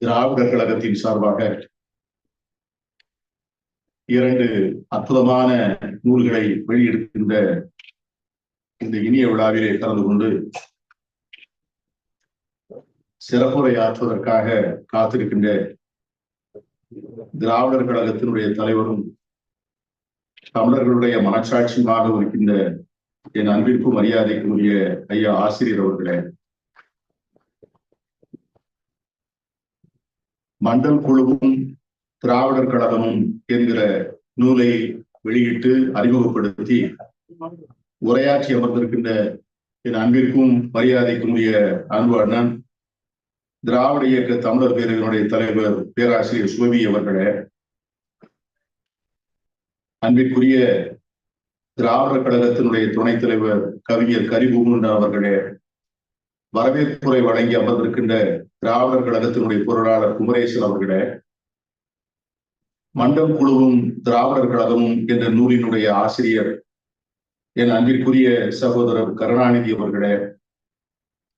திராவிடர் கழகத்தின் சார்பாக 2 அற்புதமான நூல்களை வெளியிடுகின்ற இந்த இனிய விழாவிலே கலந்து கொண்டு சிறப்புரை ஆற்றுவதற்காக காத்திருக்கின்ற திராவிடர் கழகத்தினுடைய தலைவரும் தமிழர்களுடைய மனச்சாட்சியுமாக இருக்கின்ற என் அன்பிற்கும் மரியாதைக்குரிய ஐயா ஆசிரியர் அவர்களே, மண்டல் குழுவும் திராவிடர் கழகமும் என்கிற நூலை வெளியிட்டு அறிமுகப்படுத்தி உரையாற்றி அமர்ந்திருக்கின்ற என் அன்பிற்கும் மரியாதைக்குரிய அன்பு அண்ணன் திராவிட இயக்க தமிழர் பேரவையினுடைய தலைவர் பேராசிரியர் சுபவி அவர்களே, அன்பிற்குரிய திராவிடர் கழகத்தினுடைய துணைத் தலைவர் கவிஞர் கரிபூமன் அவர்களே, வரவேற்புரை வழங்கி அமர்ந்திருக்கின்ற திராவிடர் கழகத்தினுடைய பொருளாளர் குமரேசன் அவர்களே, மண்டல் குழுவும் திராவிடர் கழகமும் என்ற நூலினுடைய ஆசிரியர் என் அன்பிற்குரிய சகோதரர் கருணாநிதி அவர்களே,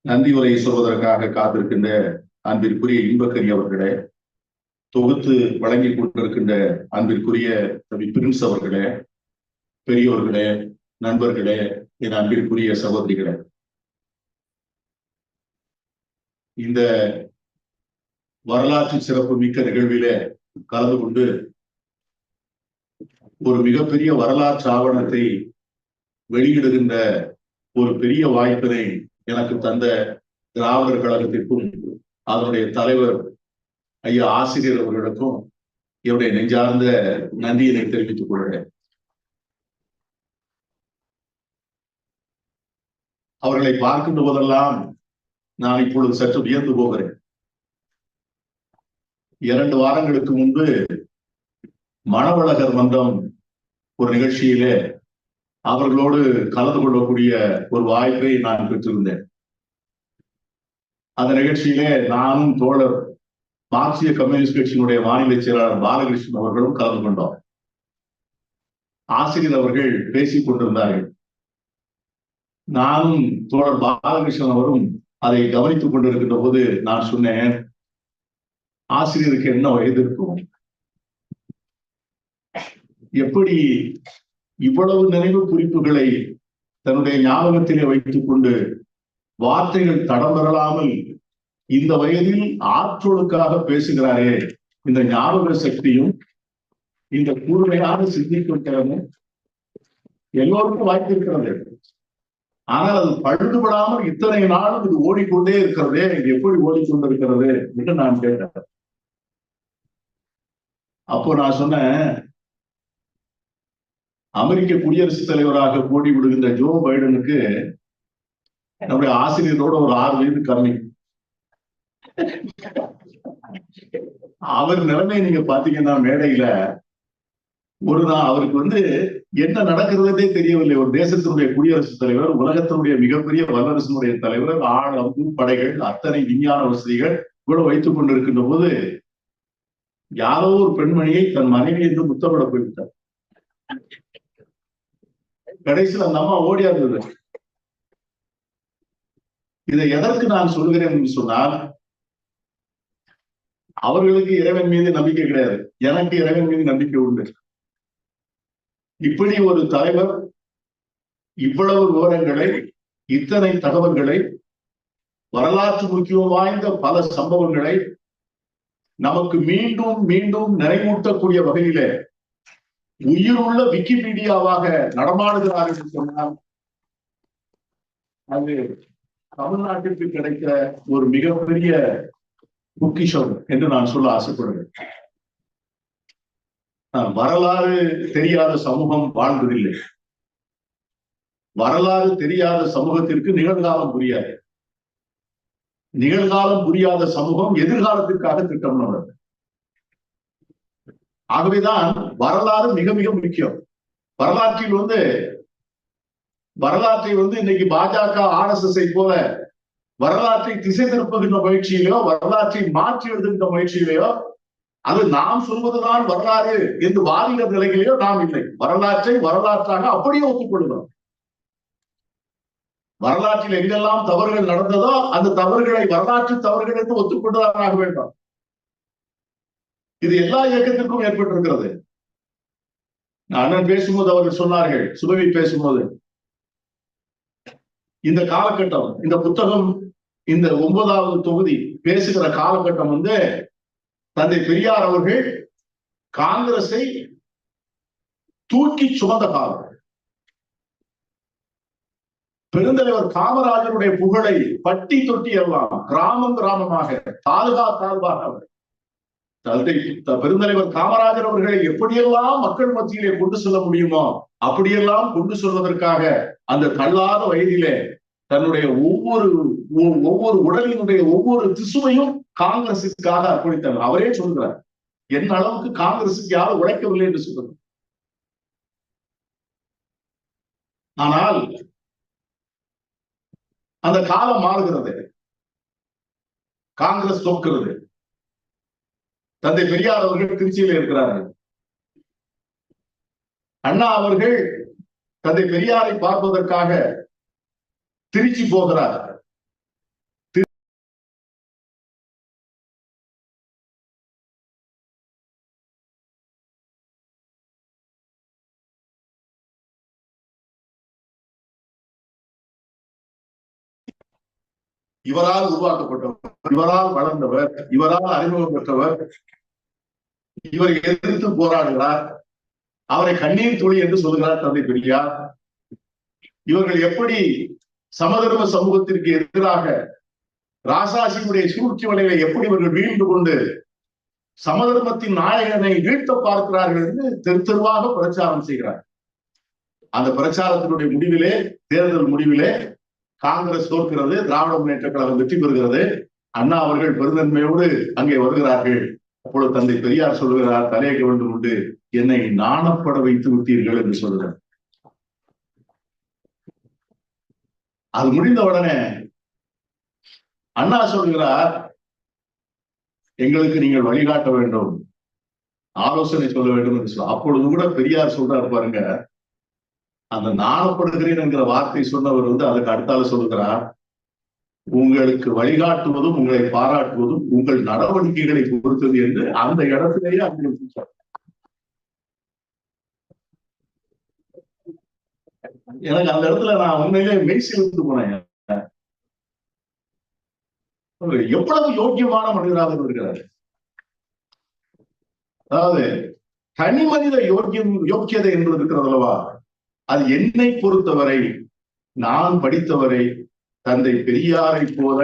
நன்றி உரை சொல்வதற்காக காத்திருக்கின்ற அன்பிற்குரிய இன்பக்கரி அவர்களே, தொகுத்து வழங்கி கொண்டிருக்கின்ற அன்பிற்குரிய பிரின்ஸ் அவர்களே, பெரியோர்களே, நண்பர்களே, என் அன்பிற்குரிய சகோதரிகளே, இந்த வரலாற்று சிறப்பு மிக்க நிகழ்விலே கலந்து கொண்டு ஒரு மிகப்பெரிய வரலாற்று ஆவணத்தை வெளியிடுகின்ற ஒரு பெரிய வாய்ப்பினை எனக்கு தந்த திராவிடர் கழகத்திற்கும் அதனுடைய தலைவர் ஐயா ஆசிரியர் அவர்களுக்கும் என்னுடைய நெஞ்சார்ந்த நன்றியினை தெரிவித்துக் கொள்கிறேன். அவர்களை பார்க்கின்ற போதெல்லாம் நான் இப்பொழுது சற்று வியந்து போகிறேன். 2 வாரங்களுக்கு முன்பு மணவழகர் மன்றம் ஒரு நிகழ்ச்சியிலே அவர்களோடு கலந்து கொள்ளக்கூடிய ஒரு வாய்ப்பை நான் பெற்றிருந்தேன். அந்த நிகழ்ச்சியிலே நானும் தோழர் மார்க்சிய கம்யூனிஸ்ட் கட்சியினுடைய மாநில செயலாளர் பாலகிருஷ்ணன் அவர்களும் கலந்து கொண்டோம். ஆசிரியர் அவர்கள் பேசிக் கொண்டிருந்தார்கள். நானும் தோழர் பாலகிருஷ்ணன் அவரும் அதை கவனித்துக் கொண்டிருக்கின்ற போது நான் சொன்னேன், ஆசிரியருக்கு என்ன வயது இருக்கும், எப்படி இவ்வளவு நினைவு குறிப்புகளை தன்னுடைய ஞாபகத்திலே வைத்துக் கொண்டு வார்த்தைகள் தடம் பெறலாமல் இந்த வயதில் ஆற்றலுக்காக பேசுகிறாரே, இந்த ஞாபக சக்தியும் இந்த கூர்மையாக சிந்திக்கும் திறனும் எல்லோருக்கும் வாய்ப்பு இருக்கிறது. ஆனால் அது பழுதுபடாமல் இத்தனை நாளும் இது ஓடிக்கொண்டே இருக்கிறதே, இது எப்படி ஓடிக்கொண்டிருக்கிறது என்று நான் கேட்டேன். அப்போ நான் சொன்னேன், அமெரிக்க குடியரசுத் தலைவராக போட்டி விடுகின்ற ஜோ பைடனுக்கு நம்முடைய ஆசிரியரோட ஒரு 6 வயது கம்மி. அவர் நிலைமை நீங்க பாத்தீங்கன்னா மேடையில ஒரு நாள் அவருக்கு என்ன நடக்கிறதே தெரியவில்லை. ஒரு தேசத்தினுடைய குடியரசுத் தலைவர், உலகத்தினுடைய மிகப்பெரிய வல்லரசினுடைய தலைவர், அம்பு படைகள், அத்தனை விஞ்ஞான வசதிகள் இவ்வளவு வைத்துக் கொண்டிருக்கின்ற போது யாரோ ஒரு பெண்மணியை தன் மனைவி என்று முத்தமிட போய்விட்டார். கடைசியில் அந்த அம்மா ஓடியா இருந்தது. இதை எதற்கு நான் சொல்கிறேன் என்று சொன்னால், அவர்களுக்கு இறைவன் மீது நம்பிக்கை கிடையாது, எனக்கு இறைவன் மீது நம்பிக்கை உண்டு. இப்படி ஒரு தலைவர் இவ்வளவு விவரங்களை, இத்தனை தகவல்களை, வரலாற்று முக்கியம் வாய்ந்த பல சம்பவங்களை நமக்கு மீண்டும் மீண்டும் நினைவூட்டக்கூடிய வகையிலே உயிருள்ள விக்கிபீடியாவாக நடமாடுகிறார் என்று சொன்னால் அது தமிழ்நாட்டிற்கு கிடைத்த ஒரு மிகப்பெரிய பொக்கிஷம் என்று நான் சொல்ல ஆசைப்படுகிறேன். வரலாறு தெரியாத சமூகம் வாழ்ந்ததில்லை. வரலாறு தெரியாத சமூகத்திற்கு நிகழ்காலம் புரியாது. நிகழ்காலம் புரியாத சமூகம் எதிர்காலத்திற்காக திட்டம் நடந்தது. ஆகவேதான் வரலாறு மிக மிக முக்கியம். வரலாற்றை இன்னைக்கு பாஜக RSS போல வரலாற்றை திசை திருப்புகின்ற முயற்சியிலையோ, வரலாற்றை மாற்றி எழுதுகின்ற முயற்சியிலையோ, அது நாம் சொல்வதுதான் வரலாறு என்று வாதிட நிலையிலேயோ நாம் இல்லை. வரலாற்றை வரலாற்றாக அப்படியே ஒத்துக்கொள்கிறோம். வரலாற்றில் எங்கெல்லாம் தவறுகள் நடந்ததோ அந்த தவறுகளை வரலாற்று தவறுகள் என்று ஒத்துக்கொண்டுதான் ஆக வேண்டும். இது எல்லா இயக்கத்திற்கும் ஏற்பட்டிருக்கிறது. அண்ணன் பேசும்போது அவர்கள் சொன்னார்கள், சுபவி பேசும்போது, இந்த காலகட்டம், இந்த புத்தகம், இந்த 9வது தொகுதி பேசுகிற காலகட்டம் தந்தை பெரியார் அவர்கள் காங்கிரஸை தூக்கி சுமந்த காலம். பெருந்தலைவர் காமராஜருடைய புகழை பட்டி தொட்டி எல்லாம் கிராமம் கிராமமாக தாலுகாக பெருந்தலைவர் காமராஜர் அவர்களை எப்படியெல்லாம் மக்கள் மத்தியிலே கொண்டு செல்ல முடியுமோ அப்படியெல்லாம் கொண்டு செல்வதற்காக அந்த தள்ளாத வயதிலே தன்னுடைய ஒவ்வொரு உடலினுடைய ஒவ்வொரு திசுவையும் காங்கிரசுக்காக அர்ப்பணித்தார். அவரே சொல்கிறார், என் அளவுக்கு காங்கிரசுக்கு யாரும் உழைக்கவில்லை என்று சொல்றார். ஆனால் அந்த காலம் மாறுகிறது, காங்கிரஸ் தோற்கிறது. தந்தை பெரியார் அவர்கள் திருச்சியில் இருக்கிறார்கள். அண்ணா அவர்கள் தந்தை பெரியாரை பார்ப்பதற்காக திருச்சி போகிறார். இவரால் உருவாக்கப்பட்டவர், இவரால் வளர்ந்தவர், இவரால் அறிமுகம் பெற்றவர், இவர் எதிர்த்து போராடுகிறார், அவரை கண்ணீர் துளி என்று சொல்கிறார் தந்தை பெரியார். இவர்கள் எப்படி சமதர்ம சமூகத்திற்கு எதிராக ராசாசியுடைய சூழ்ச்சி வலையில எப்படி இவர்கள் வீழ்ந்து கொண்டு சமதர்மத்தின் நாயகனை வீழ்த்த பார்க்கிறார்கள் என்று தெரு தெருவாக பிரச்சாரம் செய்கிறார். அந்த பிரச்சாரத்தினுடைய முடிவிலே, தேர்தல் முடிவிலே காங்கிரஸ் தோற்கிறது, திராவிட முன்னேற்ற கழகம் வெற்றி பெறுகிறது. அண்ணா அவர்கள் பெருந்தன்மையோடு அங்கே வருகிறார்கள். அப்பொழுது தந்தை பெரியார் சொல்கிறார், தலையக வேண்டும் என்று என்னை நாணப்பட வைத்து விட்டீர்கள் என்று சொல்கிறார். அது முடிந்த உடனே அண்ணா சொல்கிறார், எங்களுக்கு நீங்கள் வழிகாட்ட வேண்டும், ஆலோசனை சொல்ல வேண்டும் என்று சொல்ல. அப்பொழுது கூட பெரியார் சொல்றாரு பாருங்க, அந்த நாணப்படுகிறேன் என்கிற வார்த்தை சொன்னவர் அதுக்கு அடுத்தால சொல்லுகிறார், உங்களுக்கு வழிகாட்டுவதும் உங்களை பாராட்டுவதும் உங்கள் நடவடிக்கைகளை பொறுத்தது என்று அந்த இடத்திலேயே எனக்கு அந்த இடத்துல நான் உண்மையிலே மெய்சிலிருந்து போனேன். எவ்வளவு யோக்கியமான மனிதராக இருக்கிறார். அதாவது தனி மனித யோக்கியதை என்பது இருக்கிறது அல்லவா, அது என்னை பொறுத்தவரை, நான் படித்தவரை, தந்தை பெரியாரை போல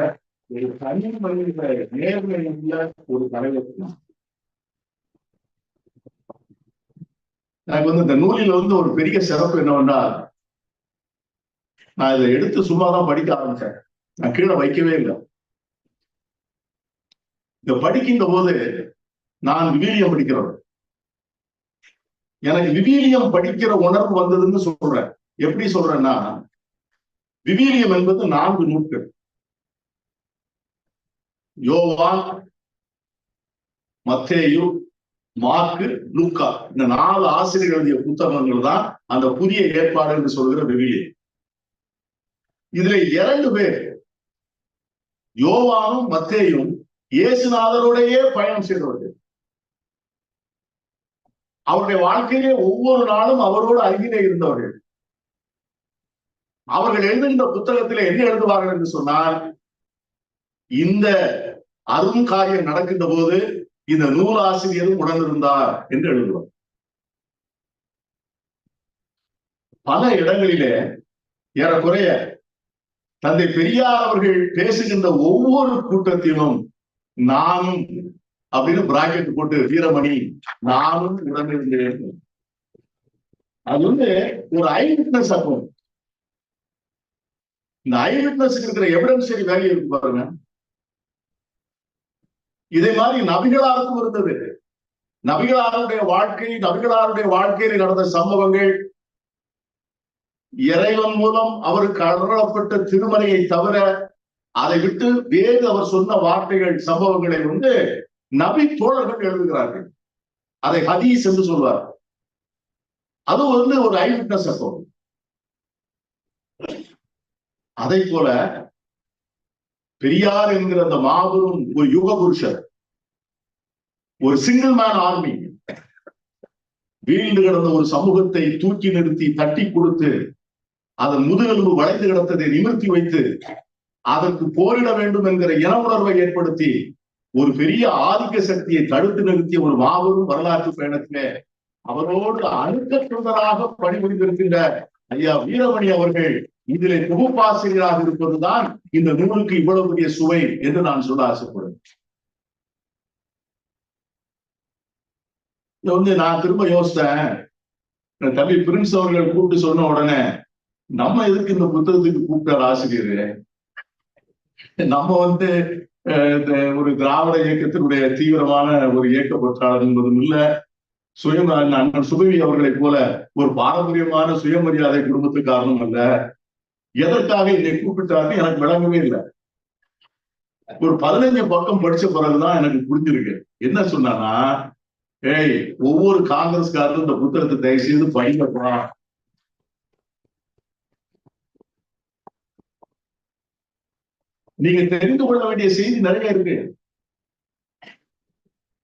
ஒரு தனி மனித நேர்மையுள்ள ஒரு தலைவர். எனக்கு இந்த நூலில் ஒரு பெரிய சிறப்பு என்னவென்றால், நான் இதை எடுத்து சும்மாதான் படிக்க ஆரம்பிச்சேன், நான் கீழே வைக்கவே இல்லை. இதை படிக்கின்ற போது நான் விவிலியம் படிக்கிறேன், எனக்கு விவிலியம் படிக்கிற உணர்வு வந்ததுன்னு சொல்றேன். எப்படி சொல்றேன்னா, விவிலியம் என்பது 4 நூல்கள். யோவான், மத்தேயு, மார்க்கு, லூக்கா, இந்த 4 ஆசிரியர் எழுதிய புத்தகங்கள் தான் அந்த புதிய ஏற்பாடு என்று சொல்கிற விவிலியம். இதுல 2 பேர், யோவானும் மத்தேயும், இயேசுநாதரோடையே பயணம் செய்தவர்கள். அவருடைய வாழ்க்கையிலே ஒவ்வொரு நாளும் அவரோடு அருகிலே இருந்தவர்கள். அவர்கள் எழுதுகின்ற புத்தகத்திலே என்ன எழுதுவார்கள் என்று சொன்னால், இந்த அரும் காரியம் நடக்கின்ற போது இந்த நூலாசிரியரும் உடனிருந்தார் என்று எழுதுவார். பல இடங்களிலே ஏறக்குறைய தந்தை பெரியார் அவர்கள் பேசுகின்ற ஒவ்வொரு கூட்டத்திலும் நானும் அப்படின்னு பிராக்கெட் போட்டு வீரமணி நானும் உடனிருந்தேன். அது ஒரு ஐ விட்னஸ் ஆகும். இந்த ஐ விட்னஸ் இருக்கிற எவிடன்ஷியரி வேல்யூ இருக்கு பாருங்க. இதே மாதிரி நபிகளாருக்கும் இருந்தது. நபிகளாருடைய வாழ்க்கையில் நடந்த சம்பவங்கள், இறைவன் மூலம் அவருக்கு அருளப்பட்ட திருமலையை தவிர அதை விட்டு வேறு அவர் சொன்ன வார்த்தைகள், சம்பவங்களை நபி தோழர்கள் எழுதுகிறார்கள். அதை ஹதீஸ் என்று சொல்வார். அது ஒரு ஐ விட்னஸ் ஆகும். அதை போல பெரியார் என்கிற அந்த மாபெரும் ஒரு யுக புருஷர், ஒரு சிங்கிள் மேன் ஆர்மி வீழ்ந்து கிடந்த ஒரு சமூகத்தை தூக்கி நிறுத்தி தட்டி கொடுத்து அதன் முதுகெலும்பு வளைந்து கிடந்ததை நிமிர்த்தி வைத்து அதற்கு போரிட வேண்டும் என்கிற இன உணர்வை ஏற்படுத்தி ஒரு பெரிய ஆதிக்க சக்தியை தடுத்து நிறுத்திய ஒரு மாபெரும் வரலாற்று பயணத்திலே அவரோடு அணுக்கத்தொண்டராக பணிபுரிந்திருக்கின்ற ஐயா வீரமணி அவர்கள் இதிலே தொகுப்பாசிரியராக இருப்பதுதான் இந்த நூலுக்கு இவ்வளவு பெரிய சுவை என்று நான் சொல்ல ஆசைப்படுறேன். நான் திரும்ப யோசித்தேன், தம்பி பிரின்ஸ் அவர்கள் கூப்பிட்டு சொன்ன உடனே நம்ம எதுக்கு இந்த புத்தகத்துக்கு கூப்பிட்டார் ஆசிரியர்? நம்ம ஒரு திராவிட இயக்கத்தினுடைய தீவிரமான ஒரு இயக்கப்பற்றாளர் என்பதும் இல்ல, அண்ணன் சுபவி அவர்களை போல ஒரு பாரம்பரியமான சுயமரியாதை குடும்பத்துக்காரனும் அல்ல. எதற்காக என்னை கூப்பிட்டாருன்னு எனக்கு விளங்கவே இல்லை. ஒரு 15 பக்கம் படிச்ச பிறகுதான் எனக்கு புரிஞ்சிருக்கு. என்ன சொன்னானா, ஏய் ஒவ்வொரு காங்கிரஸ்காரரும் இந்த புத்தகத்தை தயவு செய்து படிக்கப்பா. நீங்க தெரிந்து கொள்ள வேண்டிய செய்தி நிறைய இருக்கு.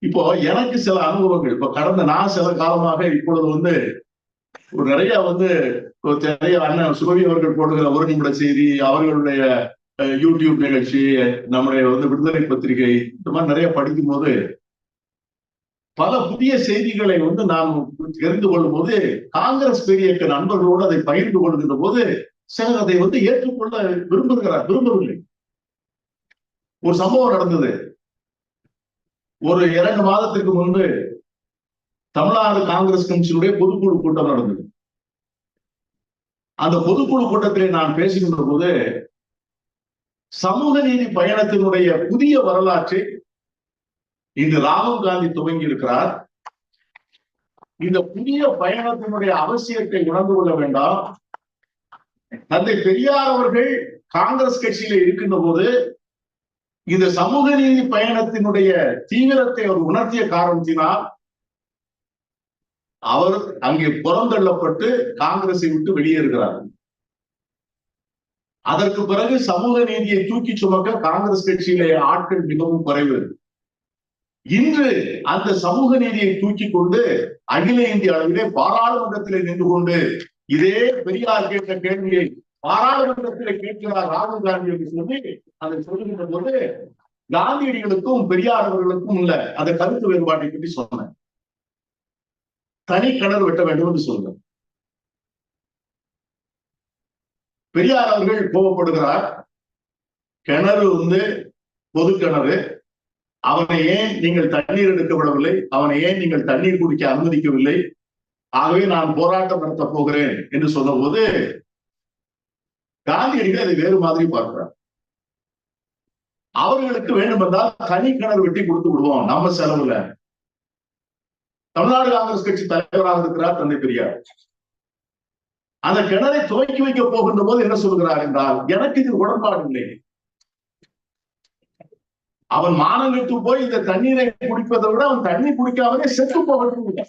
இப்போ எனக்கு சில அனுபவங்கள், இப்ப கடந்த நான் சில காலமாக இப்பொழுது ஒரு நிறைய நிறைய அண்ணன் சுபவி அவர்கள் போடுகிற ஒரு நிமிட செய்தி, அவர்களுடைய யூடியூப் நிகழ்ச்சி, நம்முடைய விடுதலை பத்திரிகை, இந்த மாதிரி நிறைய படிக்கும் போது பல புதிய செய்திகளை நாம் தெரிந்து கொள்ளும் போது காங்கிரஸ் பெரிய நண்பர்களோடு அதை பகிர்ந்து கொள்கின்ற போது சிலர் அதை ஏற்றுக்கொள்ள விரும்பவில்லை. ஒரு சம்பவம் நடந்தது. ஒரு 2 மாதத்திற்கு முன்பு தமிழ்நாடு காங்கிரஸ் கமிஷனுடைய பொதுக்குழு கூட்டம் நடந்தது. அந்த பொதுக்குழு கூட்டத்திலே நான் பேசுகின்ற போது சமூக நீதி பயணத்தினுடைய புதிய வரலாற்றை இங்கு ராகுல் காந்தி துவங்கி இருக்கிறார். இந்த புதிய பயணத்தினுடைய அவசியத்தை உணர்ந்து கொள்ள வேண்டாம். தந்தை பெரியார் அவர்கள் காங்கிரஸ் கட்சியில இருக்கின்ற போது இந்த சமூக நீதி பயணத்தினுடைய தீவிரத்தை அவர் உணர்த்திய காரணத்தினால் அவர் அங்கே புறந்தள்ளப்பட்டு காங்கிரஸை விட்டு வெளியேறுகிறார். அதற்கு பிறகு சமூக நீதியை தூக்கி சுமக்க காங்கிரஸ் கட்சியிலே ஆட்கள் மிகவும் குறைவு. இன்று அந்த சமூக நீதியை தூக்கி கொண்டு அகில இந்திய அளவிலே பாராளுமன்றத்திலே நின்று கொண்டு இதே பெரியார் கேட்ட கேள்வியை பாராளுமன்றத்திலே கேட்கிறார் ராகுல் காந்தி என்று சொல்லி அதை சொல்லுகின்ற போது காந்தியடிகளுக்கும் பெரியார் அவர்களுக்கும் உள்ள அந்த கருத்து வேறுபாட்டை பற்றி சொன்னேன். தனி கிணறு வெட்ட வேண்டும் என்று சொல்லுங்க. பெரியார் அவர்கள் கோபப்படுகிறார். கிணறு பொது கிணறு, அவனை ஏன் நீங்கள் தண்ணீர் எடுக்க விடவில்லை, அவனை ஏன் நீங்கள் தண்ணீர் குடிக்க அனுமதிக்கவில்லை, ஆகவே நான் போராட்டம் நடத்த போகிறேன் என்று சொன்ன போது காந்தியடிகள் அதை வேறு மாதிரி பார்க்கிறார். அவர்களுக்கு வேண்டுமென்றால் தனி கிணறு வெட்டி கொடுத்து விடுவோம் நம்ம செலவுல. தமிழ்நாடு காங்கிரஸ் கட்சி தலைவராக இருக்கிறார் தந்தை பெரியார். அந்த கிணறை துவக்கி வைக்க போகின்ற போது என்ன சொல்கிறார் என்றால், எனக்கு இது உடன்பாடு இல்லை. அவன் மானங்கெட்டு போய் இந்த தண்ணீரை குடிப்பதை விட அவன் தண்ணீர் குடிக்காமலே செத்து போகட்டும்.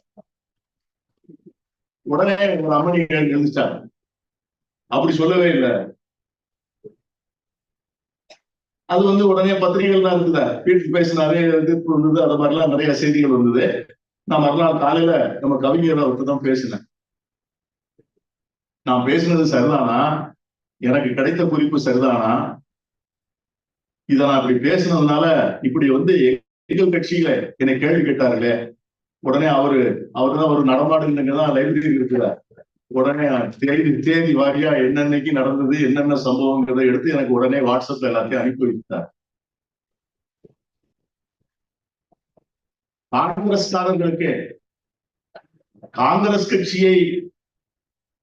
உடனே ஒரு அம்மணி எழுதிட்டார். அப்படி சொல்லவே இல்லை. அது உடனே பத்திரிகைகள்லாம் இருக்குதா, வீட்டுக்கு பேசினாரே எதிர்ப்பு வந்தது, அது மாதிரிலாம் நிறைய செய்திகள் வந்தது. நான் மறுநாள் காலையில நம்ம கவிஞர் அவர்கிட்ட தான் பேசினேன். நான் பேசினது சரிதானா, எனக்கு கிடைத்த குறிப்பு சரிதானா, இதை நான் இப்படி பேசினதுனால இப்படி எங்கள் கட்சியில என்னை கேள்வி கேட்டார்களே. உடனே அவருதான் ஒரு நடமாடுங்கதான் லைப்ரரி இருக்கிறார். உடனே தேதி வாரியா என்னன்னைக்கு நடந்தது, என்னென்ன சம்பவங்கிறதை எடுத்து எனக்கு உடனே வாட்ஸ்அப்ல எல்லாத்தையும் அனுப்பி வைத்தார். காங்கிரஸ்காரர்களுக்கு காங்கிரஸ் கட்சியை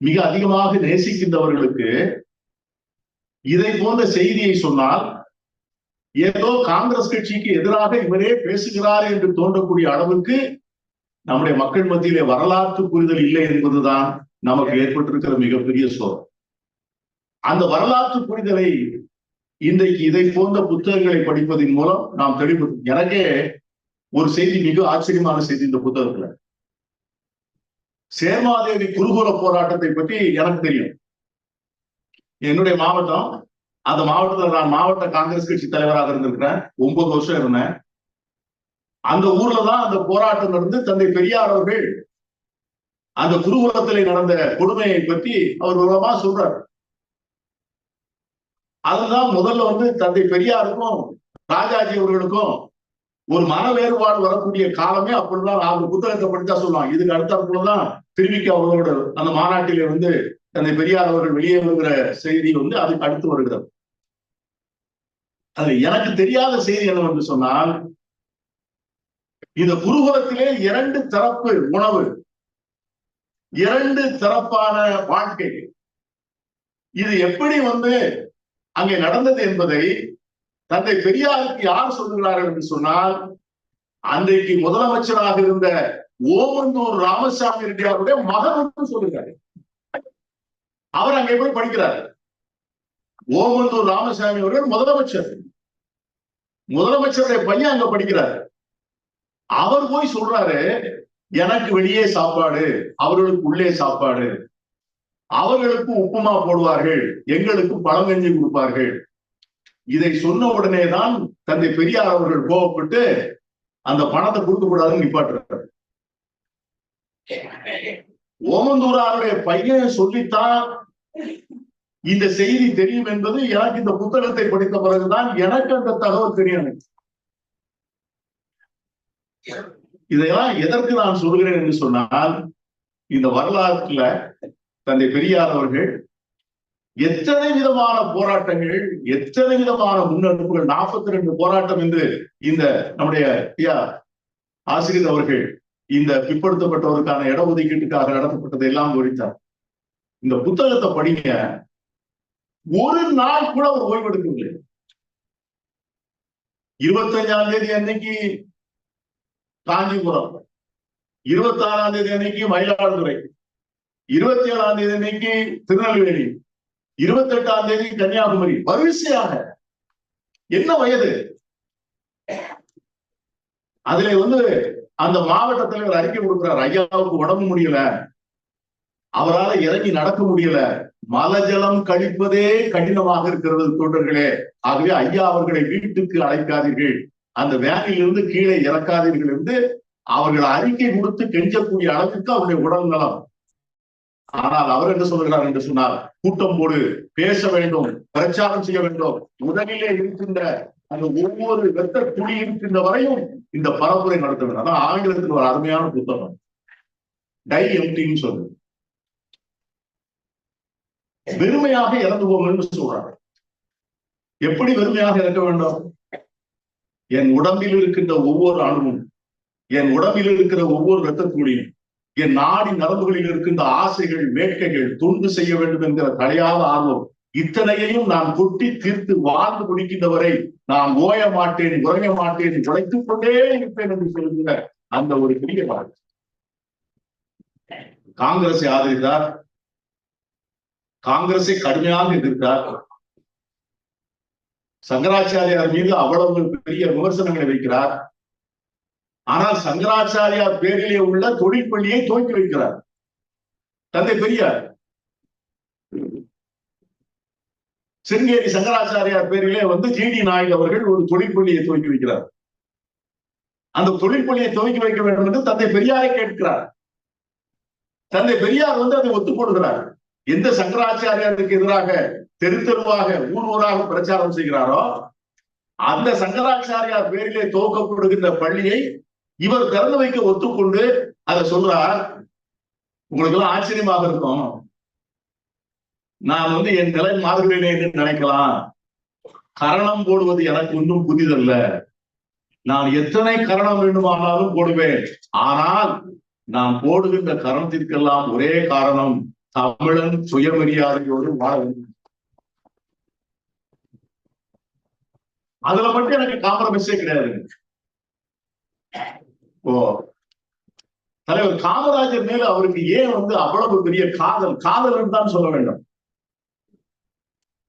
மிக அதிகமாக நேசிக்கின்றவர்களுக்கு இதை போன்ற செய்தியை சொன்னால் ஏதோ காங்கிரஸ் கட்சிக்கு எதிராக இவரே பேசுகிறார் என்று தோன்றக்கூடிய அளவுக்கு நம்முடைய மக்கள் மத்தியிலே வரலாற்று புரிதல் இல்லை என்பதுதான் நமக்கு ஏற்பட்டிருக்கிற மிகப்பெரிய சோகம். அந்த வரலாற்று புரிதலை இன்றைக்கு இதை போன்ற புத்தகங்களை படிப்பதன் மூலம் நாம் தெளிவு. எனக்கே ஒரு செய்தி மிக ஆச்சரியமான செய்தி இந்த புத்தகத்துல. சேர்மாதேவி குருகுல போராட்டத்தை பற்றி எனக்கு தெரியும். என்னுடைய மாவட்டம், அந்த மாவட்டத்தில் நான் மாவட்ட காங்கிரஸ் கட்சி தலைவராக இருந்திருக்கிறேன். 9 வருஷம் இருந்தேன். அந்த ஊர்ல தான் அந்த போராட்டம் நடந்து தந்தை பெரியார் அவர்கள் அந்த குருகுலத்திலே நடந்த கொடுமையை பற்றி அவர் விவரமா சொல்றார். அதுதான் முதல்ல வந்து தந்தை பெரியாருக்கும் ராஜாஜி அவர்களுக்கும் ஒரு மன வேறுபாடு வரக்கூடிய காலமே அப்படிதான். அவர் புத்தகத்தை படித்தா சொல்லுவாங்க. இதுக்கு அடுத்தாற்போலதான் திருவிக்கா அவர்களோட அந்த மாநாட்டிலே வந்து தந்தை பெரியார் அவர்கள் வெளியே வருகிற செய்தி வந்து அதுக்கு அடுத்து வருகிறது. அது எனக்கு தெரியாத செய்தி என்னவென்று சொன்னால், இந்த குருகுலத்திலே 2 தரப்பு உணவு, 2 தரப்பான வாழ்க்கை, இது எப்படி வந்து அங்கே நடந்தது என்பதை தந்தை பெரியாருக்கு யார் சொல்லுகிறார்கள் என்று சொன்னால், அன்றைக்கு முதலமைச்சராக இருந்த ஓமந்தூர் ராமசாமி ரெட்டியாருடைய மகன் வந்து சொல்லுகிறார். அவர் அங்கே போய் படிக்கிறார். ஓமந்தூர் ராமசாமி அவர்கள் முதலமைச்சருடைய பையன் அங்க படிக்கிறார். அவர் போய் சொல்றாரு, எனக்கு வெளியே சாப்பாடு, அவர்களுக்கு உள்ளே சாப்பாடு, அவர்களுக்கு உப்புமா போடுவார்கள், எங்களுக்கு பழங்கஞ்சி கொடுப்பார்கள். இதை சொன்ன உடனே தான் தந்தை பெரியார் அவர்கள் கோவப்பட்டு அந்த பணத்தை கொடுக்க கூடாதுன்னு நிப்பாட்டுறாரு. ஓமந்தூராருடைய பையன் சொல்லித்தான் இந்த செய்தி தெரியும் என்பது எனக்கு இந்த புத்தகத்தை படித்த பிறகுதான் எனக்கு அந்த தகவல் தெரியும். இதையெல்லாம் எதற்கு நான் சொல்கிறேன் என்று சொன்னால், இந்த வரலாற்றுல தந்தை பெரியார் அவர்கள் எத்தனை விதமான போராட்டங்கள், எத்தனை விதமான முன்னெடுப்புகள், 42 போராட்டம் என்று இந்த நம்முடைய ஆசிரியர் அவர்கள் இந்த பிற்படுத்தப்பட்டவருக்கான இடஒதுக்கீட்டுக்காக நடத்தப்பட்டதை எல்லாம் குறித்தார். இந்த புத்தகத்தை படிங்க, ஒரு நாள் கூட அவர் ஓய்வெடுக்கவில்லை. 25ஆம் தேதி அன்னைக்கு காஞ்சிபுரம், 26ஆம் தேதி அன்னைக்கு மயிலாடுதுறை, 27ஆம் தேதி அன்னைக்கு திருநெல்வேலி, 28ஆம் தேதி கன்னியாகுமரி, வரிசையாக. என்ன வயது? அதுல வந்து அந்த மாவட்ட தலைவர் அறிக்கை கொடுக்கிறார், ஐயாவுக்கு உடம்பு முடியல, அவரால் இறங்கி நடக்க முடியல, மலஜலம் கழிப்பதே கடினமாக இருக்கிறது தொண்டர்களே, ஆகவே ஐயா அவர்களை வீட்டுக்கு அழைக்காதீர்கள், அந்த வேனில் இருந்து கீழே இறக்காதீர்கள் என்று அவர்கள் அறிக்கை கொடுத்து கெஞ்சக்கூடிய அளவுக்கு அவருடைய உடல் நலம். ஆனால் அவர் என்ன சொல்கிறார் என்று சொன்னார், கூட்டம் போடு, பேச வேண்டும், பிரச்சாரம் செய்ய வேண்டும், உடலிலே இருக்கின்ற அந்த ஒவ்வொரு வெத்த துளி இருக்கின்ற வரையும் இந்த பரப்புரை நடத்த வேண்டும். அதான் ஆங்கிலத்தில் ஒரு அருமையான புத்தகம், டை எம்டின்னு சொல்லு, வெறுமையாக இறந்து போங்கன்னு சொல்றாங்க. எப்படி வெறுமையாக இறக்க வேண்டும்? என் உடம்பில் இருக்கின்ற ஒவ்வொரு அணுவும், என் உடம்பில் இருக்கிற ஒவ்வொரு இரத்த துளியும், என் நாடி நரம்புகளில் இருக்கின்ற ஆசைகள், வேட்கைகள், தொண்டு செய்ய வேண்டும் என்கிற தலையாத ஆர்வம், இத்தனையையும் நான் கொட்டி தீர்த்து வாழ்ந்து முடிக்கின்றவரை நான் ஓய மாட்டேன், உறங்க மாட்டேன், உழைத்துக் கொண்டே இருப்பேன் என்று சொல்கிற அந்த ஒரு பெரிய வாழ்க்கை. காங்கிரஸை ஆதரித்தார், காங்கிரஸை கடுமையாக எதிர்த்தார், சங்கராச்சாரியார் மீது அவ்வளவு பெரிய விமர்சனங்களை வைக்கிறார். ஆனால் சங்கராச்சாரியார் பேரிலே உள்ள தொழிற்பள்ளியை துவக்கி வைக்கிறார் தந்தை பெரியார். சிருங்கேரி சங்கராச்சாரியார் பேரிலே வந்து ஜிடி நாயுடு அவர்கள் ஒரு தொழிற்பள்ளியை துவக்கி வைக்கிறார். அந்த தொழிற்பள்ளியை துவக்கி வைக்க வேண்டும் என்று தந்தை பெரியாரை கேட்கிறார். தந்தை பெரியார் வந்து அதை ஒத்துக்கொள்கிறார். எந்த சங்கராச்சாரியாருக்கு எதிராக தெரு தெருவாக ஊர் ஊராக பிரச்சாரம் செய்கிறாரோ அந்த சங்கராச்சாரியார் பேரிலே துவக்கப்படுகின்ற பள்ளியை இவர் திறந்து வைக்க ஒத்துக்கொண்டு அதை சொல்றார். உங்களுக்கு எல்லாம் ஆச்சரியமாக இருக்கும், நான் வந்து என் நிலை மாறுகிறேனே என்று நினைக்கலாம், கரணம் போடுவது எனக்கு ஒன்றும் புதிதல்ல, நான் எத்தனை கரணம் வேண்டுமானாலும் போடுவேன், ஆனால் நான் போடுகின்ற கரணத்திற்கெல்லாம் ஒரே காரணம், தமிழன் சுயமரியாதையோடு வாழ வேண்டும். அதுல மட்டும் எனக்கு காம்ப்ரமைஸே கிடையாது. தலைவர் காமராஜர் மேல அவருக்கு ஏன் வந்து அவ்வளவு பெரிய காதல் தான் சொல்ல வேண்டும்.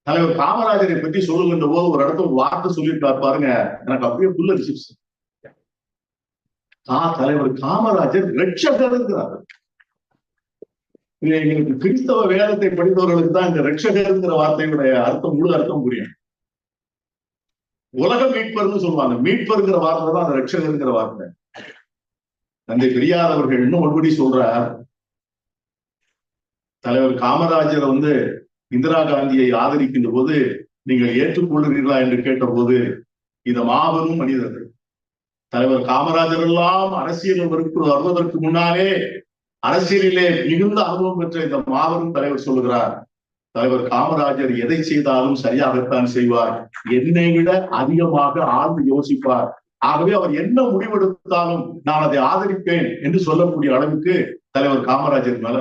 தலைவர் காமராஜரை பற்றி சொல்லுகின்ற போது ஒரு இடத்துல ஒரு வார்த்தை சொல்லியிருக்காரு பாருங்க, எனக்கு அப்படியே புல்லரிச்சிருச்சு. தலைவர் காமராஜர் ரட்சகர் இருக்கிறார். எங்களுக்கு கிறிஸ்தவ வேதத்தை படித்தவர்களுக்கு தான் இந்த ரட்சகர்ங்கிற வார்த்தையுடைய அர்த்தம், முழு அர்த்தம் புரியும். உலக மீட்பர்னு சொல்லுவாங்க. மீட்பருங்கிற வார்த்தை தான் அந்த ரட்சகருங்கிற வார்த்தை. தந்தை பெரியார் அவர்கள் இன்னும் ஒருபடி சொல்றார். தலைவர் காமராஜரை இந்திரா காந்தியை ஆதரிக்கின்ற போது நீங்கள் ஏற்றுக்கொள்கிறீர்களா என்று கேட்ட போது, இந்த மாபெரும் மனிதர்கள் தலைவர் காமராஜர் எல்லாம் அரசியல் வருவதற்கு முன்னாலே அரசியலிலே மிகுந்த அனுபவம் பெற்ற இந்த மாபெரும் தலைவர் சொல்லுகிறார், தலைவர் காமராஜர் எதை செய்தாலும் சரியாகத்தான் செய்வார், என்னை விட அதிகமாக ஆழ்ந்து யோசிப்பார், ஆகவே அவர் என்ன முடிவெடுத்தாலும் நான் அதை ஆதரிப்பேன் என்று சொல்லக்கூடிய அளவுக்கு தலைவர் காமராஜர் மேல.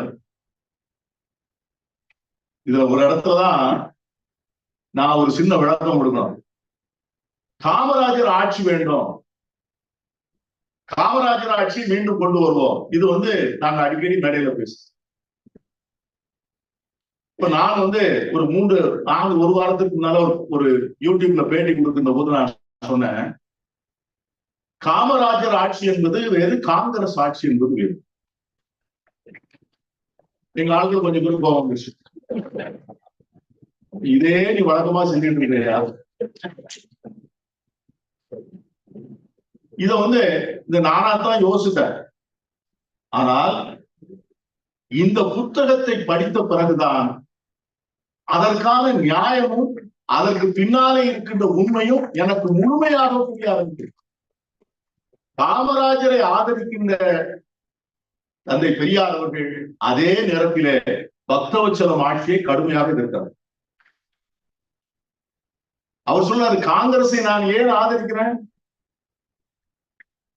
இதுல ஒரு இடத்துலதான் நான் ஒரு சின்ன விளக்கம் கொடுக்கணும். காமராஜர் ஆட்சி வேண்டும், காமராஜர் ஆட்சி மீண்டும் கொண்டு வருவோம். இது நாங்க அடிக்கடி மேடையில பேசுறோம். இப்ப நான் ஒரு வாரத்துக்கு முன்னால ஒரு யூடியூப்ல பேட்டி கொடுக்கின்ற போது நான் சொன்னேன், காமராஜர் ஆட்சி என்பது வேறு, காங்கிரஸ் ஆட்சி என்பது வேறு. எங்க ஆளுகள் கொஞ்சம் பேர் போவாங்க, இதே நீ வழக்கமா செஞ்சுட்டு இருக்கியா? இத நானாத்தான் யோசித்தேன். ஆனால் இந்த புத்தகத்தை படித்த பிறகுதான் அதற்கான நியாயமும் அதற்கு பின்னாலே இருக்கின்ற உண்மையும் எனக்கு முழுமையாக புரிய ஆரம்பித்தது. காமராஜரை ஆதரிக்கின்ற தந்தை பெரியார் அவர்கள் அதே நேரத்திலே பக்தவச்சலம் ஆட்சியை கடுமையாக எதிர்த்தார். அவர் சொன்னார், காங்கிரஸை நான் ஏன் ஆதரிக்கிறேன்?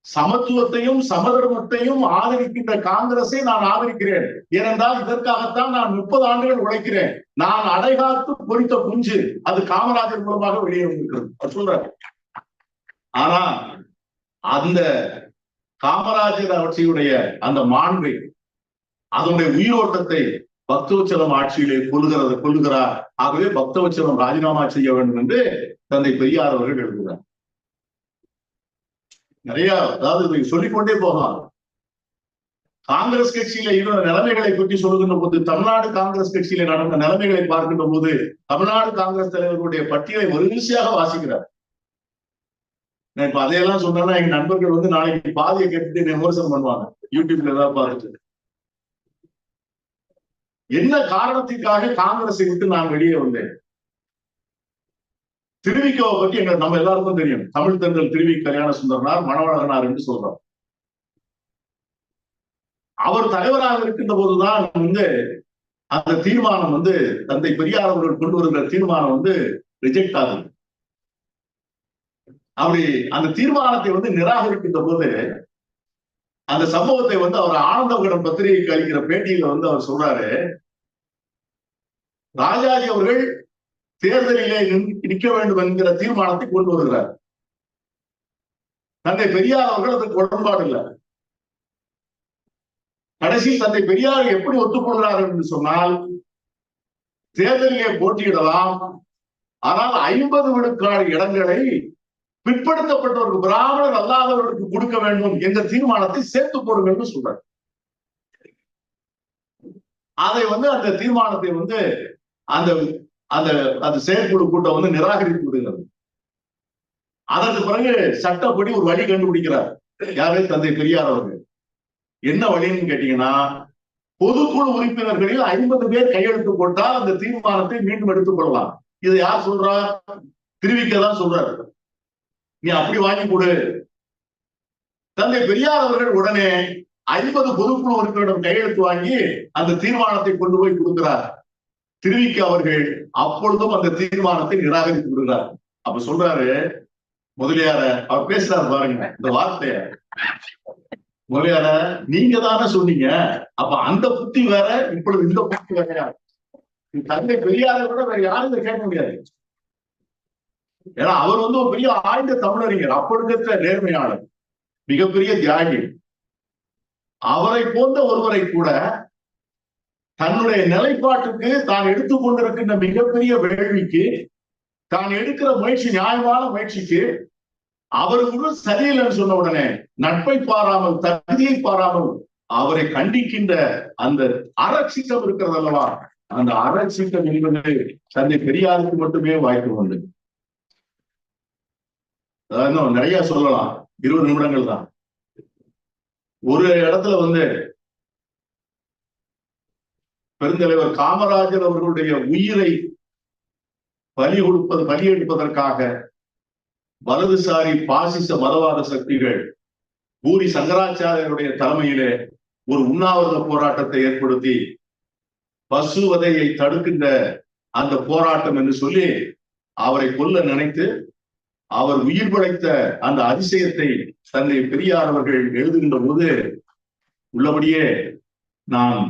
சமத்துவத்தையும் சமதர்மத்தையும் ஆதரிக்கின்ற காங்கிரஸை நான் ஆதரிக்கிறேன். ஏனென்றால் இதற்காகத்தான் நான் 30 ஆண்டுகள் உழைக்கிறேன். நான் அடைகாத்து பொறித்த குஞ்சு அது காமராஜர் மூலமாக வெளியே வந்திருக்கிறது அவர் சொல்றாரு. ஆனா அந்த காமராஜர் ஆட்சியுடைய அந்த மாண்பை, அதனுடைய உயிரோட்டத்தை பக்தவச்சலம் ஆட்சியிலே கொள்ளுகிறார். ஆகவே பக்தவச்சலம் ராஜினாமா செய்ய வேண்டும் என்று தந்தை பெரியார் அவர்கள் எழுதுகிறார். நிறைய, அதாவது சொல்லிக்கொண்டே போகலாம். காங்கிரஸ் கட்சியில இருந்த நிலைமைகளை பற்றி சொல்லுகின்ற போது, தமிழ்நாடு காங்கிரஸ் கட்சியில நடந்த நிலைமைகளை பார்க்கின்ற போது தமிழ்நாடு காங்கிரஸ் தலைவர்களுடைய பட்டியலை வரிசையாக வாசிக்கிறார். நான் இப்ப அதையெல்லாம் சொன்னா எங்க நண்பர்கள் நாளைக்கு பாதியை கேட்டுட்டு விமர்சனம் பண்ணுவாங்க யூடியூப்ல ஏதாவது பார்த்துட்டு. என்ன காரணத்திற்காக காங்கிரஸை விட்டு நான் வெளியே வந்தேன்? திருவிக்கோவை பற்றி நம்ம எல்லாருக்கும் தெரியும். தமிழ் தென்றல் திருவி கல்யாண சுந்தரனார், மணவழகனார் என்று சொல்றோம். அவர் தலைவராக இருக்கின்ற போதுதான் அந்த தீர்மானம் தந்தை பெரியார் அவர்கள் கொண்டு வருகிற தீர்மானம் ரிஜெக்ட் ஆகுது. அப்படி அந்த தீர்மானத்தை நிராகரிக்கின்ற போது அந்த சம்பவத்தை அவர் ஆனந்த விகடன் பத்திரிகைக்கு அளிக்கிற பேட்டியில அவர் சொல்றாரு, ராஜாஜி அவர்கள் தேர்தலிலே நிற்க வேண்டும் என்கிற தீர்மானத்தை கொண்டு வருகிறார். தந்தை பெரியார் அவர்கள் அதற்கு உடன்பாடு இல்லை. கடைசி தந்தை பெரியார் எப்படி ஒத்துக்கொள்கிறார்கள் என்று சொன்னால், தேர்தலிலே போட்டியிடலாம், ஆனால் 50 விழுக்காடு இடங்களை பிற்படுத்தப்பட்டவருக்கு, பிராமணர் அல்லாதவர்களுக்கு கொடுக்க வேண்டும் என்ற தீர்மானத்தை சேர்த்து போடுங்கள் என்று சொல்றார். அதை அந்த தீர்மானத்தை அந்த செயற்குழு கூட்டம் நிராகரித்து விடுகிறது. அதற்கு பிறகு சட்டப்படி ஒரு வழி கண்டுபிடிக்கிறார். யாரு? தந்தை பெரியார் அவர்கள். என்ன வழின்னு கேட்டீங்கன்னா, பொதுக்குழு உறுப்பினர்களில் 50 பேர் கையெழுத்து போட்டால் அந்த தீர்மானத்தை மீண்டும் எடுத்துக் கொள்ளலாம். இதை யார் சொல்றா? திருவிக்கதான் சொல்றாரு. நீ அப்படி வாங்கி கொடு. தந்தை பெரியார் அவர்கள் உடனே 50 பொதுக்குழு உறுப்பினரிடம் கையெழுத்து வாங்கி அந்த தீர்மானத்தை கொண்டு போய் கொடுக்கிறார். திருவிக்க அவர்கள் அப்பொழுதும் அந்த தீர்மானத்தை நிராகரித்து விடுகிறார். அப்ப சொல்றாரு முதலியார, அவர் பேசுறாரு பாருங்க இந்த வார்த்தைய, முதலியார நீங்க தானே சொன்னீங்க, அப்ப அந்த புத்தி வேற, இப்பொழுது இந்த புத்தி வேறையா? தந்தை பெரியாரை கூட வேற யாரும் இதை கேட்க முடியாது. ஏன்னா அவர் ஒரு பெரிய ஆழ்ந்த தமிழறிஞர், அப்பொழுது நேர்மையாளர், மிகப்பெரிய தியாகி. அவரை போன்ற ஒருவரை கூட தன்னுடைய நிலைப்பாட்டுக்கு, தான் எடுத்துக்கொண்டிருக்கின்ற மிகப்பெரிய வேள்விக்கு, தான் எடுக்கிற முயற்சி நியாயமான முயற்சிக்கு அவருக்கு சரியில்லைன்னு சொன்ன உடனே நட்பை பாராமல், தகுதியை பாராமல் அவரை கண்டிக்கின்ற அந்த அறச்சீட்டம் இருக்கிறது அல்லவா, அந்த அறச்சீட்டம் என்பது தந்தை பெரியாருக்கு மட்டுமே வாய்ப்பு உண்டு. அதாவது இன்னும் நிறைய சொல்லலாம், 20 நிமிடங்கள் தான். ஒரு இடத்துல வந்து பெருந்தலைவர் காமராஜர் அவர்களுடைய உயிரை பலி எடுப்பதற்காக வலதுசாரி பாசிச மதவாத சக்திகள் பூரி சங்கராச்சாரியருடைய தலைமையிலே ஒரு உண்ணாவிரத போராட்டத்தை ஏற்படுத்தி பசுவதையை தடுக்கின்ற அந்த போராட்டம் என்று சொல்லி அவரை கொல்ல நினைத்து அவர் உயிர் படைத்த அந்த அதிசயத்தை தந்தை பெரியார் அவர்கள் எழுதுகின்ற போது உள்ளபடியே நான்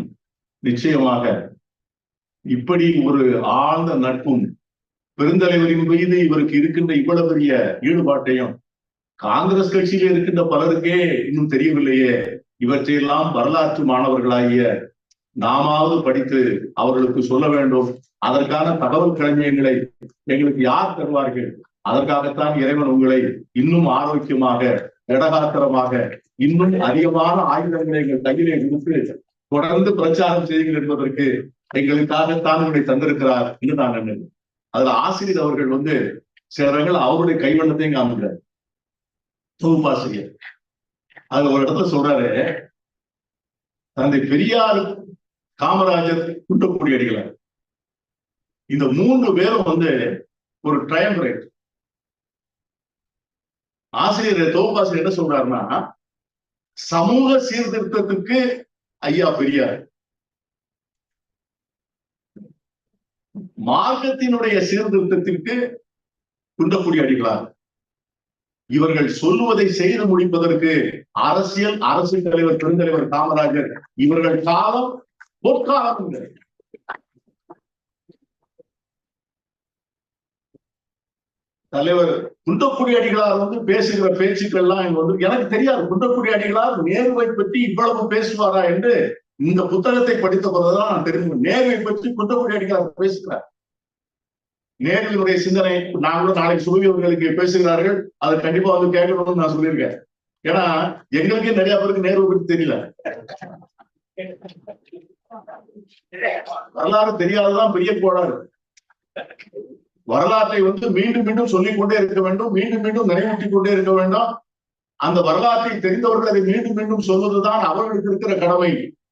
நிச்சயமாக இப்படி ஒரு ஆழ்ந்த நட்பும் பெருந்தலைவரின் மீது இவருக்கு இருக்கின்ற இவ்வளவு பெரிய ஈடுபாட்டையும் காங்கிரஸ் கட்சியில இருக்கின்ற பலருக்கே இன்னும் தெரியவில்லையே, இவற்றையெல்லாம் வரலாற்று மாணவர்களாகிய நாமாவது படித்து அவர்களுக்கு சொல்ல வேண்டும். அதற்கான தகவல் களஞ்சியங்களை எங்களுக்கு யார் தருவார்கள்? அதற்காகத்தான் இறைவன் உங்களை இன்னும் ஆரோக்கியமாக, இடகாத்திரமாக, இன்னும் அதிகமான ஆயுதங்களை எங்கள் கையிலே கொடுத்து தொடர்ந்து பிரச்சாரம் செய்யுங்கள் என்பதற்கு எங்களுக்காகத்தான் உங்களை தந்திருக்கிறார் என்று நான் நினைக்கிறேன். அதுல ஆசிரியர் அவர்கள் வந்து சிலர்கள் அவருடைய கைவண்ணத்தையும் காமிக்கிறார், தொகுப்பாசிரியர். அதுல ஒரு இடத்துல சொல்றாரு, தந்தை பெரியார், காமராஜர், குன்றக்குடி அடிகளார், இந்த 3 பேரும் வந்து ஒரு ட்ரையம்பரேட். ஆசிரியர் தொகுப்பாசிரியர் என்ன சொல்றாருன்னா, சமூக சீர்திருத்தத்துக்கு ஐயா பெரியார், மார்க்கத்தினுடைய சீர்திருத்தத்திற்கு குன்றக்குடி அடிகளார். இவர்கள் சொல்லுவதை செய்து முடிப்பதற்கு அரசு தலைவர் பெருந்தலைவர் காமராஜர். இவர்கள் காலம் பொற்காலம். தலைவர் குன்றக்குடி அடிகளார் வந்து பேசுகிற பேச்சுக்கள்லாம் வந்து எனக்கு தெரியாது. குன்றக்குடி அடிகளார் நேருவை பற்றி இவ்வளவு பேசுவாரா என்று இந்த புத்தகத்தை படித்த போதுதான் நான் தெரிஞ்சு. நேருவை பற்றி குன்றக்குடி அடிகளார் பேசுகிறார். நேருவினுடைய சிந்தனை நான் கூட நாளைக்கு சுபவியவர்களுக்கு பேசுகிறார்கள், அதை கண்டிப்பா வந்து கேட்கணும்னு நான் சொல்லியிருக்கேன். ஏன்னா எங்களுக்கே நிறைய பேருக்கு நேருவை பற்றி தெரியல, வரலாறு தெரியாததான் பெரிய கோளாறு. வரலாற்றை வந்து மீண்டும் மீண்டும் சொல்லிக் கொண்டே இருக்க வேண்டும், மீண்டும் மீண்டும் நினைவூட்டிக் கொண்டே இருக்க வேண்டும். அந்த வரலாற்றை தெரிந்தவர்கள் அதை மீண்டும் மீண்டும் சொல்வதுதான் அவர்களுக்கு இருக்கிற கடமை.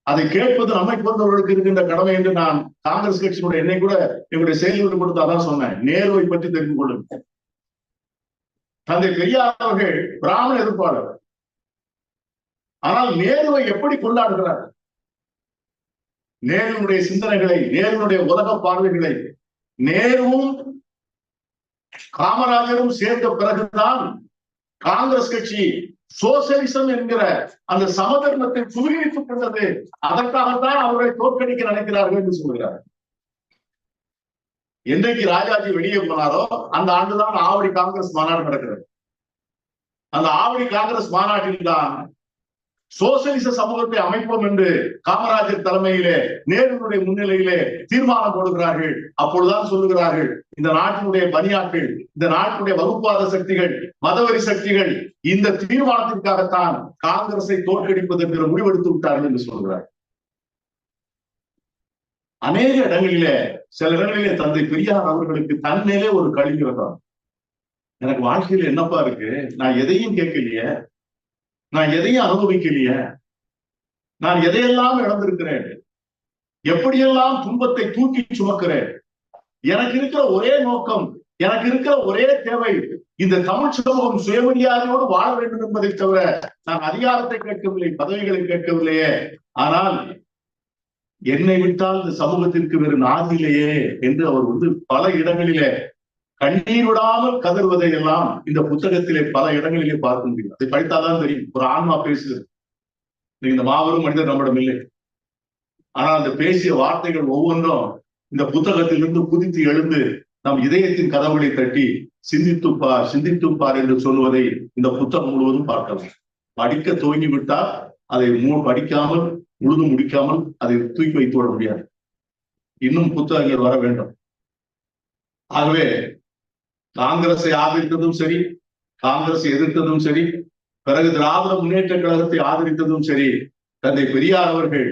அதை கேட்பது நம்மை போன்றவர்களுக்கு இருக்கின்ற கடமை என்று நான் காங்கிரஸ் கட்சியினுடைய என்னை கூட என்னுடைய செயல்கள் கொடுத்து அதான் சொன்னேன், நேருவை பற்றி தெரிந்து கொள்ளுங்கள். தந்தை பெரியார் அவர்கள் பிராமண எதிர்ப்பாளர், ஆனால் நேருவை எப்படி கொண்டாடுகிறார்? நேருடைய சிந்தனைகளை, நேருடைய உலக பார்வைகளை நேருவும் காமராஜரும் சேர்ந்த பிறகுதான் காங்கிரஸ் கட்சி சோசியலிசம் என்கிற அந்த சமதர்மத்தை சுவீகரித்துக் கொண்டது. அதற்காகத்தான் அவர்களை தோற்கடிக்க நினைக்கிறார்கள் என்று சொல்கிறார். என்றைக்கு ராஜாஜி வெளியே போனாரோ அந்த ஆண்டுதான் ஆவடி காங்கிரஸ் மாநாடு நடக்கிறது. அந்த ஆவடி காங்கிரஸ் மாநாட்டில் தான் சோசியலிச சமூகத்தை அமைப்போம் என்று காமராஜர் தலைமையிலே நேருடைய முன்னிலையிலே தீர்மானம் போடுகிறார்கள். அப்பொழுதுதான் சொல்லுகிறார்கள், இந்த நாட்டினுடைய பனியாட்கள், இந்த நாட்டினுடைய வகுப்பாத சக்திகள், மதவெறி சக்திகள் இந்த தீர்மானத்திற்காகத்தான் காங்கிரஸை தோற்கடிப்பதற்கு முடிவெடுத்து விட்டார்கள் என்று சொல்கிறார். அநேக இடங்களிலே, சில இடங்களிலே தந்தை பெரியார் அவர்களுக்கு தன்னிலே ஒரு கழிக்கிறதா, எனக்கு வாழ்க்கையில என்னப்பா இருக்கு, நான் எதையும் கேட்கலையே, நான் எதையும் அனுபவிக்கலையே, நான் எதையெல்லாம் இழந்திருக்கிறேன், எப்படியெல்லாம் துன்பத்தை தூக்கி சுமக்கிறேன், எனக்கு இருக்கிற ஒரே நோக்கம், எனக்கு இருக்கிற ஒரே தேவை இந்த தமிழ் சமூகம் சுயமரியாதையோடு வாழ வேண்டும் என்பதை தவிர நான் அதிகாரத்தை கேட்கவில்லை, பதவிகளை கேட்கவில்லையே. ஆனால் என்னை விட்டால் இந்த சமூகத்திற்கு வேறு நாதில்லையே என்று அவர் வந்து பல இடங்களிலே கண்ணீர் விடாமல் கதறுவதை எல்லாம் இந்த புத்தகத்திலே பல இடங்களிலே பார்க்க முடியும். அதை படித்தாதான் தெரியும். ஒரு ஆன்மா பேசுது, இந்த மாபெரும் மனிதர் நம்மிடம் இல்லை, ஆனால் அந்த பேசிய வார்த்தைகள் ஒவ்வொன்றும் இந்த புத்தகத்திலிருந்து குதித்து எழுந்து நம் இதயத்தின் கதவுகளை தட்டி சிந்தித்துப்பார் என்று சொல்வதை இந்த புத்தகம் முழுவதும் பார்க்கலாம். படிக்க துவங்கி விட்டால் அதை படிக்காமல் முழுதும் முடிக்காமல் அதை தூக்கி வைத்து விட முடியாது. இன்னும் புத்தகங்கள் வர வேண்டும். ஆகவே காங்கிரஸை ஆதரித்ததும் சரி, காங்கிரஸை எதிர்த்ததும் சரி, பிறகு திராவிட முன்னேற்ற கழகத்தை ஆதரித்ததும் சரி, தந்தை பெரியார் அவர்கள்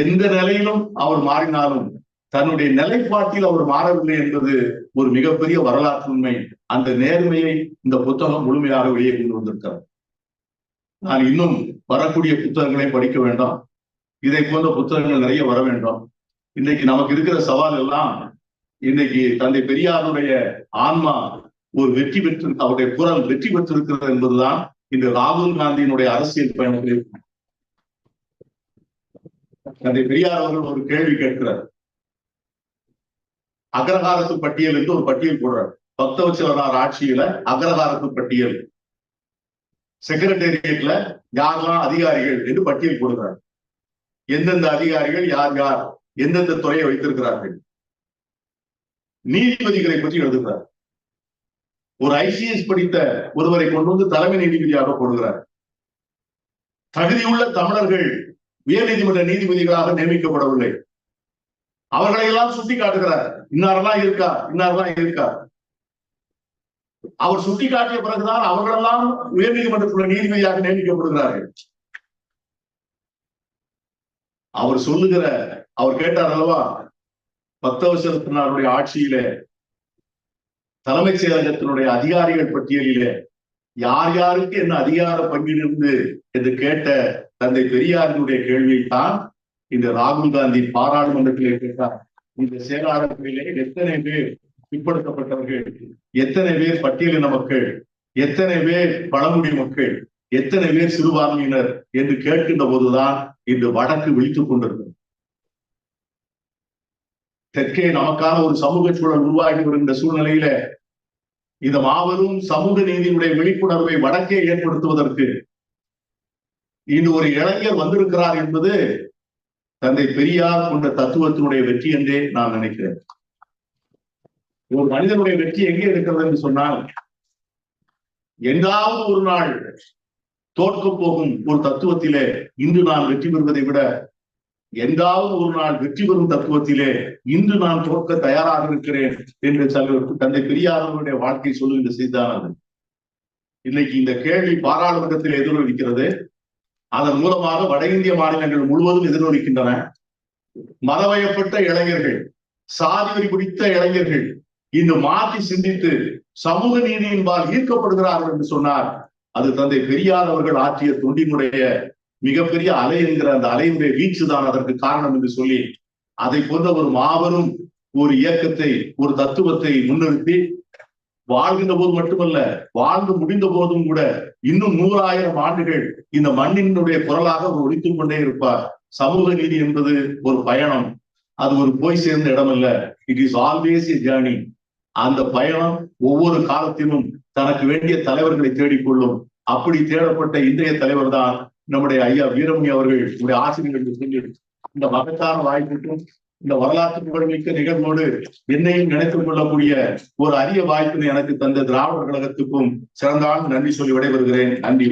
எந்த நிலையிலும் அவர் மாறினாலும் தன்னுடைய நிலைப்பாட்டில் அவர் மாறவில்லை என்பது ஒரு மிகப்பெரிய வரலாற்று உண்மை. அந்த நேர்மையை இந்த புத்தகம் முழுமையாக வெளியே கொண்டு வந்திருக்கிறது. நான் இன்னும் வரக்கூடிய புத்தகங்களை படிக்க வேண்டாம், இதை போன்ற புத்தகங்கள் நிறைய வர வேண்டும். இன்னைக்கு நமக்கு இருக்கிற சவால் எல்லாம், இன்னைக்கு தந்தை பெரியாருடைய ஆன்மா ஒரு வெற்றி பெற்று, அவருடைய குரல் வெற்றி பெற்றிருக்கிறது என்பதுதான் இந்த ராகுல் காந்தியினுடைய அரசியல் பயணத்தில். தந்தை பெரியார் அவர்கள் ஒரு கேள்வி கேட்கிறார். அக்ரஹாரத்து பட்டியல் என்று ஒரு பட்டியல் போடுறார். பக்தவச்சலனார் ஆட்சியில அக்ரஹாரத்து பட்டியல், செக்ரட்டேரியட்ல யாரெல்லாம் அதிகாரிகள் என்று பட்டியல் போடுகிறார். எந்தெந்த அதிகாரிகள் யார் யார் எந்தெந்த துறையை வைத்திருக்கிறார்கள். நீதிபதிகளை பற்றி எழுதுகிறார். ஒரு ஐசிஎஸ் படித்த ஒருவரை கொண்டு வந்து தலைமை நீதிபதியாக போடுகிறார். தகுதியுள்ள தமிழர்கள் உயர் நீதிமன்ற நீதிபதிகளாக நியமிக்கப்படவில்லை. அவர்களை எல்லாம் சுட்டி காட்டுகிறார். இன்னாரெல்லாம் இருக்கா, இன்னாரெல்லாம் இருக்கா. அவர் சுட்டி காட்டிய பிறகுதான் அவர்களெல்லாம் உயர் நீதிமன்றத்துடைய நீதிபதியாக நியமிக்கப்படுகிறார்கள். அவர் சொல்லுகிற, அவர் கேட்டார் அல்லவா, பக்தவச்சலத்தினருடைய ஆட்சியில தலைமைச் செயலகத்தினுடைய அதிகாரிகள் பட்டியலிலே யார் யாருக்கு என்ன அதிகார பங்கிலிருந்து என்று கேட்ட தந்தை பெரியாரினுடைய கேள்வியைத்தான் இந்த ராகுல் காந்தி பாராளுமன்றத்திலே கேட்டார். இந்த செயலாளர்களிலே எத்தனை பேர் பிற்படுத்தப்பட்டவர்கள், எத்தனை பேர் பட்டியலின மக்கள், எத்தனை பேர் பழங்குடி மக்கள், எத்தனை பேர் சிறுபான்மையினர் என்று கேட்கின்ற போதுதான் இந்த வழக்கு விழித்துக் கொண்டிருக்கிறது. தெற்கே நமக்கான ஒரு சமூக சூழல் உருவாகி வருகின்ற சூழ்நிலையில இந்த மாபெரும் சமூக நீதியினுடைய விழிப்புணர்வை வடக்கே ஏற்படுத்துவதற்கு இன்று ஒரு இளைஞர் வந்திருக்கிறார் என்பது தந்தை பெரியார் கொண்ட தத்துவத்தினுடைய வெற்றி என்றே நான் நினைக்கிறேன். ஒரு மனிதனுடைய வெற்றி எங்கே இருக்கிறது என்று சொன்னால், எங்காவது ஒரு நாள் தோற்க போகும் ஒரு தத்துவத்திலே இன்று நான் வெற்றி பெறுவதை விட, எங்காவது ஒரு நாள் வெற்றி பெறும் தத்துவத்திலே இன்று நான் தோற்க தயாராக இருக்கிறேன் என்று தந்தை பெரியாருடைய வாழ்க்கை சொல்லுகின்ற செய்தியானது. இன்னைக்கு இந்த கேள்வி பாராளுமன்றத்தில் எதிரொலிக்கிறது. அதன் மூலமாக வட இந்திய மாநிலங்கள் முழுவதும் எதிரொலிக்கின்றன. மதவயப்பட்ட இளைஞர்கள், சாதி வரி பிடித்த இளைஞர்கள் இந்த மாற்றி சிந்தித்து சமூக நீதியின்பால் ஈர்க்கப்படுகிறார்கள் என்று சொன்னார். அது தந்தை பெரியார் அவர்கள் ஆற்றிய தொண்டினுடைய மிகப்பெரிய அலை என்கிற அந்த அலையுடைய வீச்சுதான் அதற்கு காரணம் என்று சொல்லி, அதை போன்ற ஒரு மாபெரும் ஒரு இயக்கத்தை, ஒரு தத்துவத்தை முன்னிறுத்தி வாழ்கின்ற போது மட்டுமல்ல, வாழ்ந்து முடிந்த போதும் கூட இன்னும் 100,000 ஆண்டுகள் இந்த மண்ணினுடைய குரலாக அவர் ஒலித்துக் கொண்டே இருப்பார். சமூக நீதி என்பது ஒரு பயணம், அது ஒரு போய் சேர்ந்த இடம் அல்ல. It is always a journey. அந்த பயணம் ஒவ்வொரு காலத்திலும் தனக்கு வேண்டிய தலைவர்களை தேடிக்கொள்ளும். அப்படி தேடப்பட்ட இன்றைய தலைவர் தான் நம்முடைய ஐயா வீரமணி அவர்கள். உடைய ஆசிரியர்கள் சொல்லி இந்த மகத்தான வாய்ப்புக்கும் இந்த வரலாற்று புகழ்மிக்க நிகழ்வோடு என்னையும் நினைத்துக் கொள்ளக்கூடிய ஒரு அரிய வாய்ப்பினை எனக்கு தந்த திராவிடர் கழகத்துக்கும் சிறந்த நன்றி சொல்லி விடைபெறுகிறேன். நன்றி.